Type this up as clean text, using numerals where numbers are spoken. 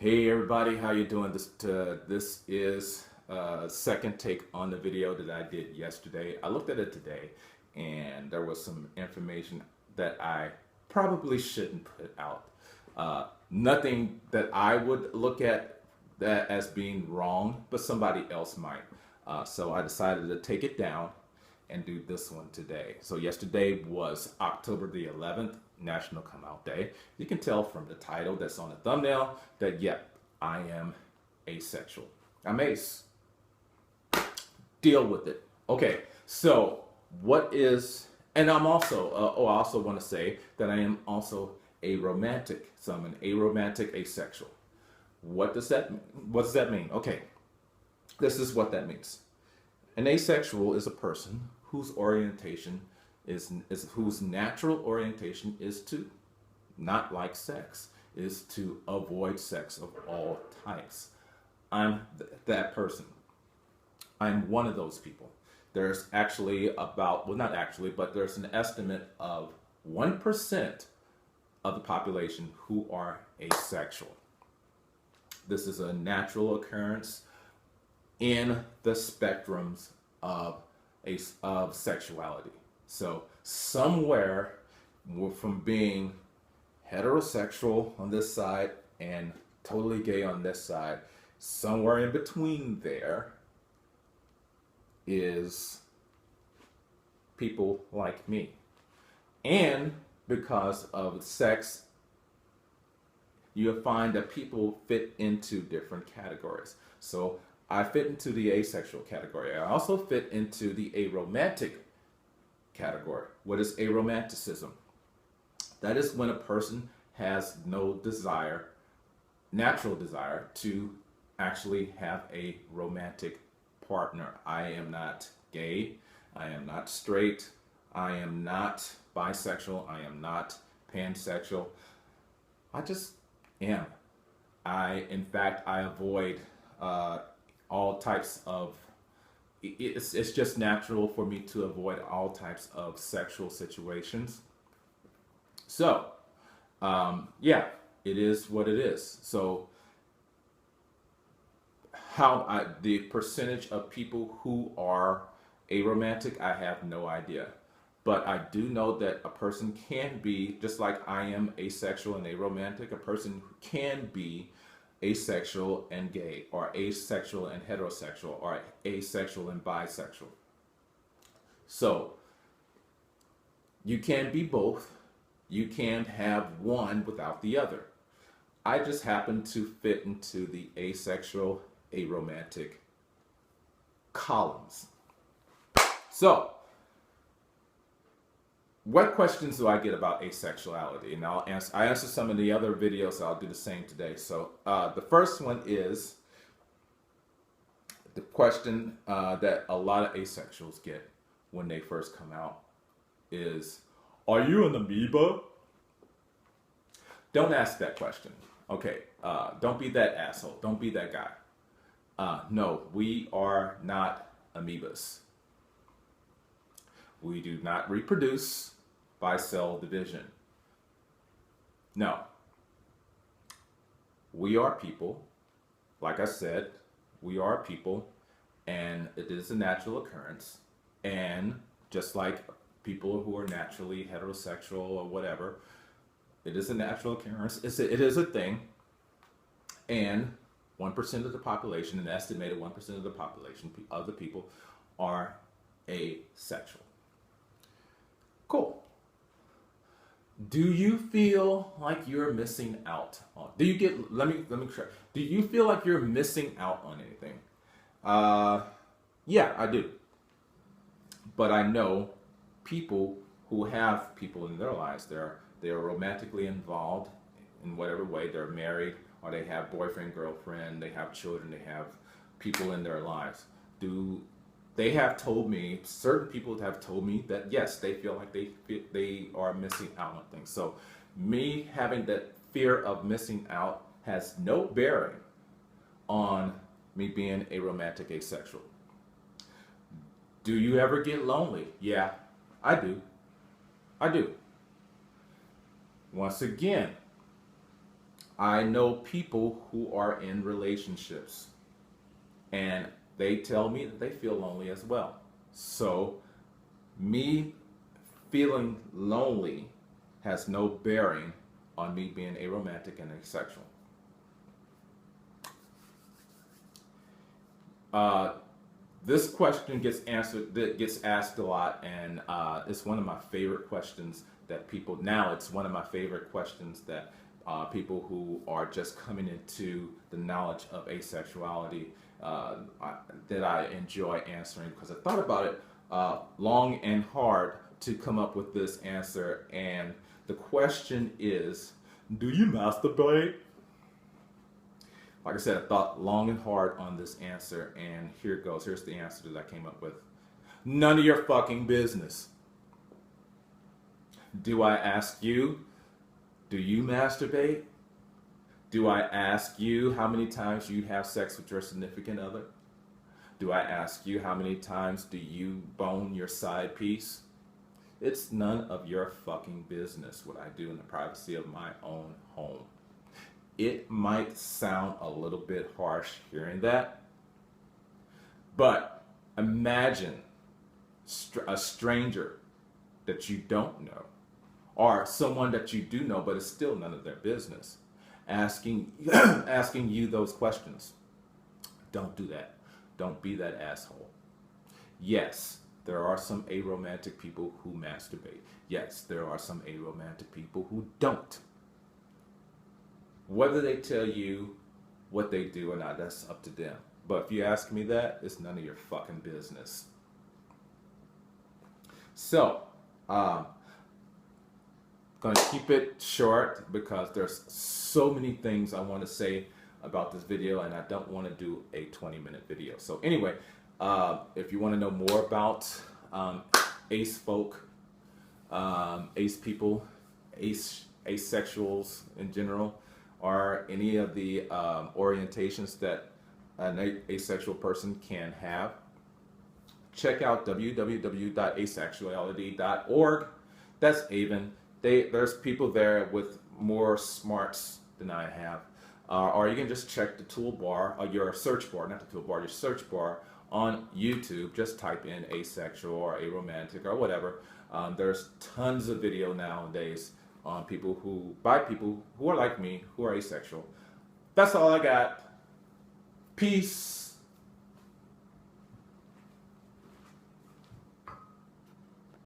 Hey everybody, how you doing? This is second take on the video that I did yesterday. I looked at it today, and there was some information that I probably shouldn't put out. Nothing that I would look at that as being wrong, but somebody else might. So I decided to take it down and do this one today. So yesterday was October the 11th, National Come Out Day. You can tell from the title that's on the thumbnail that, yep, I am asexual. I'm ace. Deal with it. Okay, so what is, and I'm also, I also want to say that I am also aromantic. So I'm an aromantic asexual. What does that mean? Okay, this is what that means. An asexual is a person whose orientation is whose natural orientation is to not like sex, is to avoid sex of all types. I'm that person. I'm one of those people. There's actually about, well, not actually, but there's an estimate of 1% of the population who are asexual. This is a natural occurrence in the spectrums of sexuality. So somewhere from being heterosexual on this side and totally gay on this side, somewhere in between there is people like me. And because of sex, you find that people fit into different categories. So I fit into the asexual category. I also fit into the aromantic category. What is aromanticism? That is when a person has no desire, natural desire, to actually have a romantic partner. I am not gay. I am not straight. I am not bisexual. I am not pansexual. I just am. In fact, I avoid all types of, it's just natural for me to avoid all types of sexual situations. So, yeah, it is what it is. So, the percentage of people who are aromantic, I have no idea. But I do know that a person can be, just like I am asexual and aromantic, a person can be asexual and gay, or asexual and heterosexual, or asexual and bisexual. So you can be both. You can have one without the other. I just happen to fit into the asexual, aromantic columns. So what questions do I get about asexuality? And I answer some of the other videos, so I'll do the same today. So the first one is the question that a lot of asexuals get when they first come out is, are you an amoeba? Don't ask that question. Okay, don't be that asshole. Don't be that guy. No, we are not amoebas. We do not reproduce by cell division. No. We are people. Like I said, we are people, and it is a natural occurrence. And just like people who are naturally heterosexual or whatever, it is a natural occurrence. It is a thing. And 1% of the population, an estimated 1% of the population, of the people, are asexual. Cool. Do you feel like you're missing out on? Let me try. Do you feel like you're missing out on anything? Yeah, I do. But I know people who have people in their lives. They are romantically involved in whatever way. They're married, or they have boyfriend, girlfriend. They have children. They have people in their lives. They have told me, certain people have told me that yes, they feel like they are missing out on things. So me having that fear of missing out has no bearing on me being a romantic asexual. Do you ever get lonely? Yeah, I do. I do. Once again, I know people who are in relationships and they tell me that they feel lonely as well. So me feeling lonely has no bearing on me being aromantic and asexual. This question gets answered, that gets asked a lot, and it's one of my favorite questions that people, now it's one of my favorite questions that people who are just coming into the knowledge of asexuality that I enjoy answering, because I thought about it long and hard to come up with this answer. And the question is, do you masturbate? Like I said, I thought long and hard on this answer, and here it goes. Here's the answer that I came up with. None of your fucking business. Do I ask you, do you masturbate? Do I ask you how many times you have sex with your significant other? Do I ask you how many times do you bone your side piece? It's none of your fucking business what I do in the privacy of my own home. It might sound a little bit harsh hearing that, but imagine a stranger that you don't know, or someone that you do know but it's still none of their business, asking you those questions. Don't do that. Don't be that asshole. Yes, there are some aromantic people who masturbate. Yes, there are some aromantic people who don't. Whether they tell you what they do or not, that's up to them. But if you ask me that, it's none of your fucking business. So, gonna keep it short because there's so many things I want to say about this video, and I don't want to do a 20-minute video. So anyway, if you want to know more about ace folk, ace people, asexuals in general, or any of the orientations that an asexual person can have, check out www.asexuality.org. That's Avon. There's people there with more smarts than I have. Or you can just check the toolbar, your search bar, not the toolbar, your search bar on YouTube. Just type in asexual or aromantic or whatever. There's tons of video nowadays on people who are like me, who are asexual. That's all I got. Peace.